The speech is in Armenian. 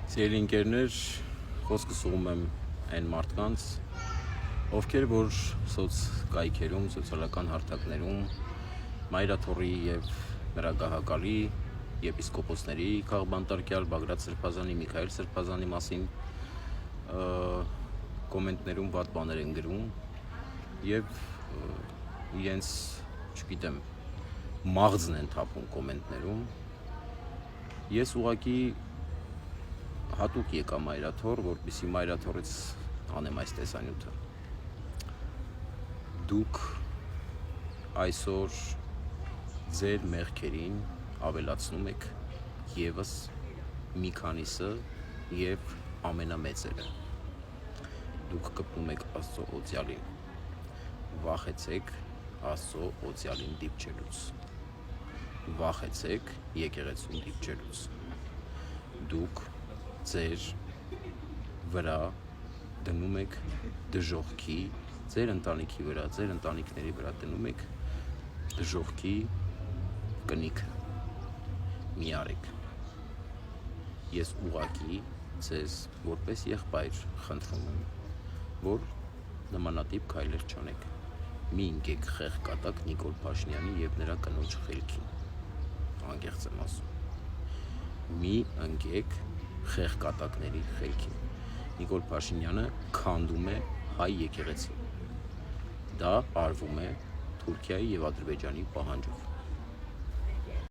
Սիրելի ընկերներ, խոսքս ուղղում եմ այն մարդկանց, ովքեր որ սոցկայքերում, սոցիալական հարթակներում Մայրաթորի եւ նրա գահակալի եպիսկոպոսների քաղբանտարկյալ Բագրատ Սրբազանի, Միքայել Սրբազանի մասին կոմենտներում վատ բաներ են գրում եւ իրենց, չգիտեմ, մաղձն են թափում կոմենտներում։ Ես ուղղակի հատուկ եկա Մայրաթոր, որպեսզի Մայրաթորից անեմ այս տեսանյութը։ Դուք այսօր ձեր մեղքերին ավելացնում եք եւս մի քանիսը եւ ամենամեծերը։ Դուք կպնում եք Աստծո օծյալին, վախեցեք Աստծո օծյալին դիպչելուց, վախեցեք եկեղեցուն դիպչելուց։ Դուք ձեր վրա դնում եք դժոխքի, ձեր ընտանիքի վրա, ձեր ընտանիքների վրա դնում եք դժոխքի կնիքը։ Մի արեք։ Ես ուղղակի ձեզ որպես եղբայր խնդրում եմ, որ նմանատիպ քայլեր չանեք։ Մի ընկեք խեղկատակ Նիկոլ Փաշինյանի եւ նրա կնոջ խելքին։ Անկեղծ եմ ասում։ Մի ընկեք խեղկատակների խելքին։ Նիկոլ Փաշինյանը քանդում է հայ եկեղեցին։ Դա արվում է Թուրքիայի եւ Ադրբեջանի պահանջով։